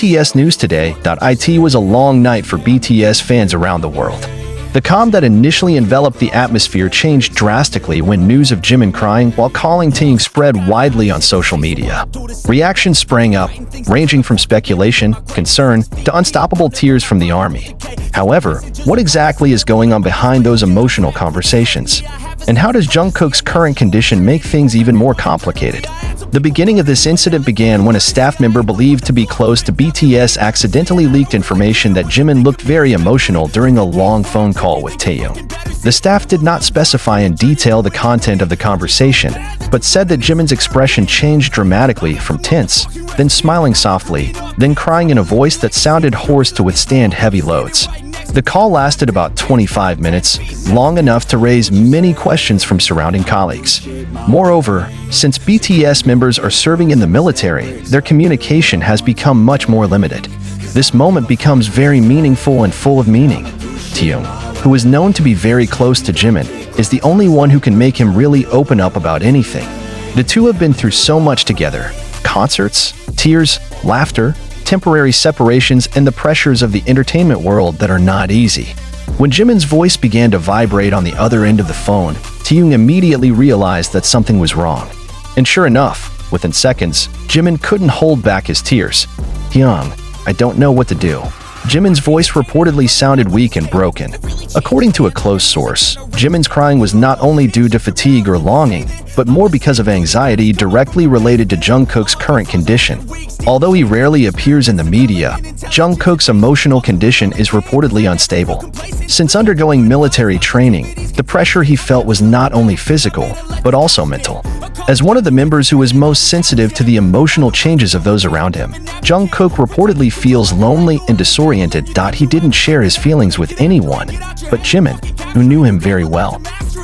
BTS News Today.it was a long night for BTS fans around the world. The calm that initially enveloped the atmosphere changed drastically when news of Jimin crying while calling Taeyong spread widely on social media. Reactions sprang up, ranging from speculation, concern, to unstoppable tears from the army. However, what exactly is going on behind those emotional conversations? And how does Jungkook's current condition make things even more complicated? The beginning of this incident began when a staff member believed to be close to BTS accidentally leaked information that Jimin looked very emotional during a long phone call with Taeyong. The staff did not specify in detail the content of the conversation, but said that Jimin's expression changed dramatically from tense, then smiling softly, then crying in a voice that sounded hoarse to withstand heavy loads. The call lasted about 25 minutes, long enough to raise many questions from surrounding colleagues. Moreover, since BTS members are serving in the military, their communication has become much more limited. This moment becomes very meaningful and full of meaning. Taeyong, who is known to be very close to Jimin, is the only one who can make him really open up about anything. The two have been through so much together: concerts, tears, laughter, temporary separations, and the pressures of the entertainment world that are not easy. When Jimin's voice began to vibrate on the other end of the phone, Taeyong immediately realized that something was wrong. And sure enough, within seconds, Jimin couldn't hold back his tears. "Taeyong, I don't know what to do." Jimin's voice reportedly sounded weak and broken. According to a close source, Jimin's crying was not only due to fatigue or longing, but more because of anxiety directly related to Jungkook's current condition. Although he rarely appears in the media, Jungkook's emotional condition is reportedly unstable. Since undergoing military training, the pressure he felt was not only physical, but also mental. As one of the members who is most sensitive to the emotional changes of those around him, Jungkook reportedly feels lonely and disoriented. He didn't share his feelings with anyone, but Jimin, who knew him very well,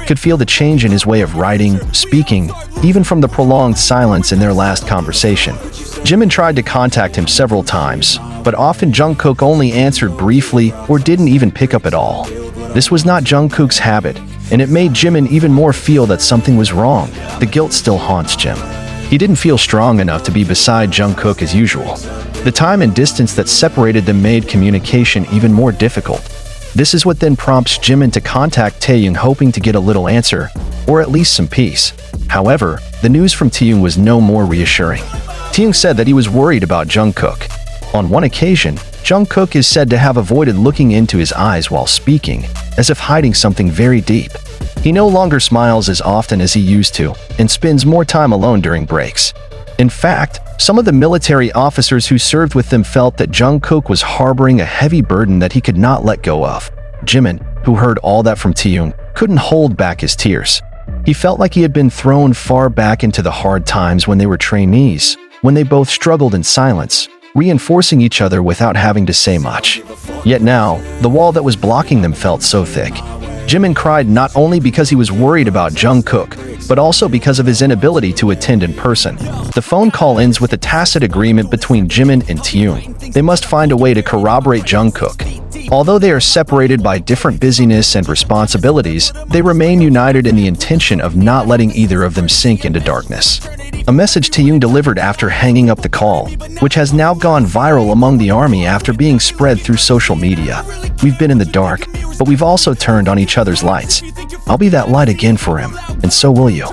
could feel the change in his way of writing, speaking, even from the prolonged silence in their last conversation. Jimin tried to contact him several times, but often Jungkook only answered briefly or didn't even pick up at all. This was not Jungkook's habit, and it made Jimin even more feel that something was wrong. The guilt still haunts Jim. He didn't feel strong enough to be beside Jungkook as usual. The time and distance that separated them made communication even more difficult. This is what then prompts Jimin to contact Taeyong, hoping to get a little answer, or at least some peace. However, the news from Taeyong was no more reassuring. Taeyong said that he was worried about Jungkook. On one occasion, Jungkook is said to have avoided looking into his eyes while speaking, as if hiding something very deep. He no longer smiles as often as he used to, and spends more time alone during breaks. In fact, some of the military officers who served with them felt that Jungkook was harboring a heavy burden that he could not let go of. Jimin, who heard all that from Taeyong, couldn't hold back his tears. He felt like he had been thrown far back into the hard times when they were trainees, when they both struggled in silence, reinforcing each other without having to say much. Yet now, the wall that was blocking them felt so thick. Jimin cried not only because he was worried about Jungkook, but also because of his inability to attend in person. The phone call ends with a tacit agreement between Jimin and Taeyong. They must find a way to corroborate Jungkook. Although they are separated by different busyness and responsibilities, they remain united in the intention of not letting either of them sink into darkness. A message Taeyong delivered after hanging up the call, which has now gone viral among the army after being spread through social media. "We've been in the dark, but we've also turned on each other's lights. I'll be that light again for him, and so will you."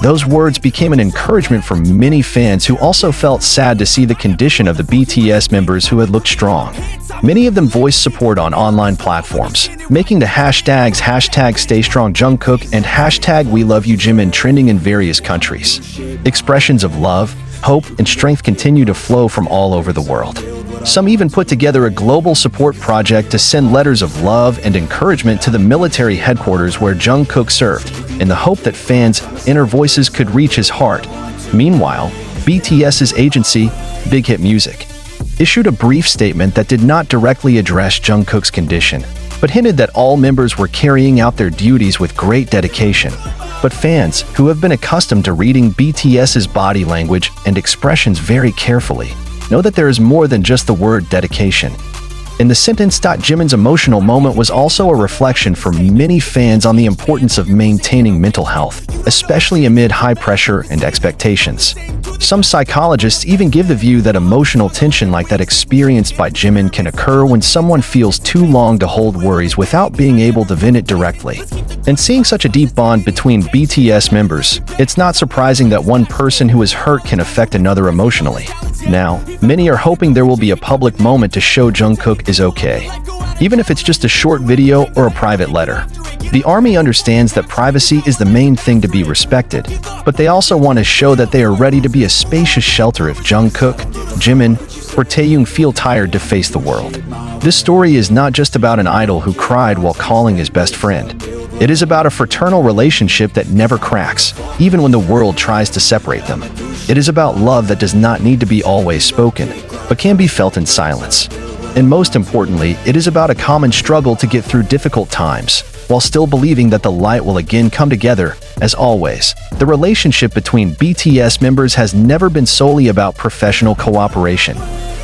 Those words became an encouragement for many fans who also felt sad to see the condition of the BTS members who had looked strong. Many of them voiced support on online platforms, making the hashtags #StayStrongJungkook and #WeLoveYouJimin trending in various countries. Expressions of love, hope, and strength continue to flow from all over the world. Some even put together a global support project to send letters of love and encouragement to the military headquarters where Jungkook served, in the hope that fans' inner voices could reach his heart. Meanwhile, BTS's agency, Big Hit Music, issued a brief statement that did not directly address Jungkook's condition, but hinted that all members were carrying out their duties with great dedication. But fans, who have been accustomed to reading BTS's body language and expressions very carefully, know that there is more than just the word dedication. In the sentence, Jimin's emotional moment was also a reflection for many fans on the importance of maintaining mental health, especially amid high pressure and expectations. Some psychologists even give the view that emotional tension like that experienced by Jimin can occur when someone feels too long to hold worries without being able to vent it directly. And seeing such a deep bond between BTS members, it's not surprising that one person who is hurt can affect another emotionally. Now, many are hoping there will be a public moment to show Jungkook is okay, even if it's just a short video or a private letter. The ARMY understands that privacy is the main thing to be respected, but they also want to show that they are ready to be a spacious shelter if Jungkook, Jimin, or Taehyung feel tired to face the world. This story is not just about an idol who cried while calling his best friend. It is about a fraternal relationship that never cracks, even when the world tries to separate them. It is about love that does not need to be always spoken, but can be felt in silence. And most importantly, it is about a common struggle to get through difficult times, while still believing that the light will again come together. As always, the relationship between BTS members has never been solely about professional cooperation.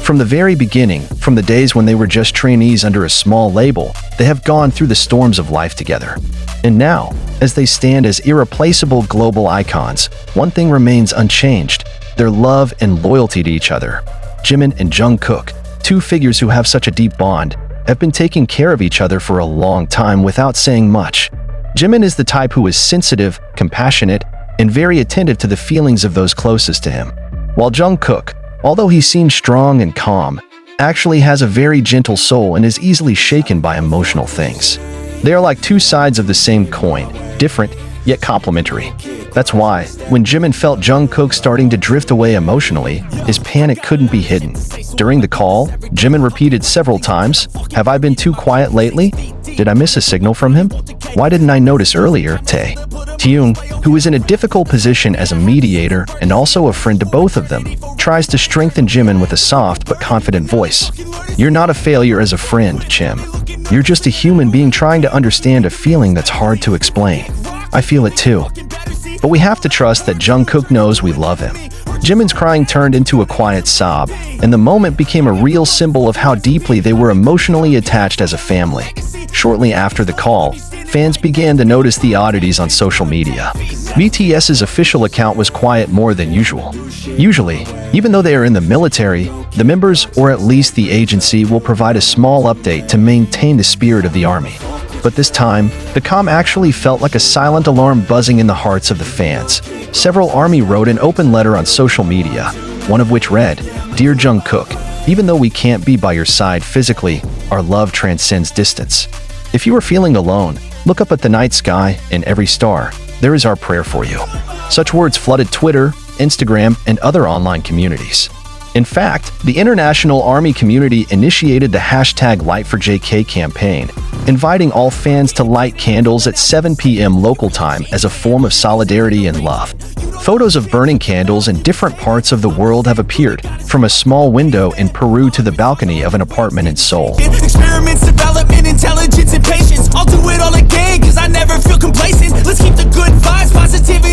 From the very beginning, from the days when they were just trainees under a small label, they have gone through the storms of life together. And now, as they stand as irreplaceable global icons, one thing remains unchanged: their love and loyalty to each other. Jimin and Jungkook, two figures who have such a deep bond, have been taking care of each other for a long time without saying much. Jimin is the type who is sensitive, compassionate, and very attentive to the feelings of those closest to him. While Jungkook, although he seems strong and calm, actually has a very gentle soul and is easily shaken by emotional things. They are like two sides of the same coin, different yet complementary. That's why, when Jimin felt Jungkook starting to drift away emotionally, his panic couldn't be hidden. During the call, Jimin repeated several times, "Have I been too quiet lately? Did I miss a signal from him? Why didn't I notice earlier?" Taehyung, who is in a difficult position as a mediator and also a friend to both of them, tries to strengthen Jimin with a soft but confident voice. "You're not a failure as a friend, Jim. You're just a human being trying to understand a feeling that's hard to explain. I feel it too. But we have to trust that Jungkook knows we love him." Jimin's crying turned into a quiet sob, and the moment became a real symbol of how deeply they were emotionally attached as a family. Shortly after the call, fans began to notice the oddities on social media. BTS's official account was quiet more than usual. Usually, even though they are in the military, the members, or at least the agency, will provide a small update to maintain the spirit of the ARMY. But this time, the comm actually felt like a silent alarm buzzing in the hearts of the fans. Several ARMY wrote an open letter on social media, one of which read, "Dear Jungkook, even though we can't be by your side physically, our love transcends distance. If you are feeling alone, look up at the night sky and every star. There is our prayer for you." Such words flooded Twitter, Instagram, and other online communities. In fact, the international ARMY community initiated the hashtag #LightForJK campaign, inviting all fans to light candles at 7 p.m. local time as a form of solidarity and love. Photos of burning candles in different parts of the world have appeared, from a small window in Peru to the balcony of an apartment in Seoul. Experiments, development, intelligence, and patience. I'll do it all again, cause I never feel complacent. Let's keep the good vibes, positivity.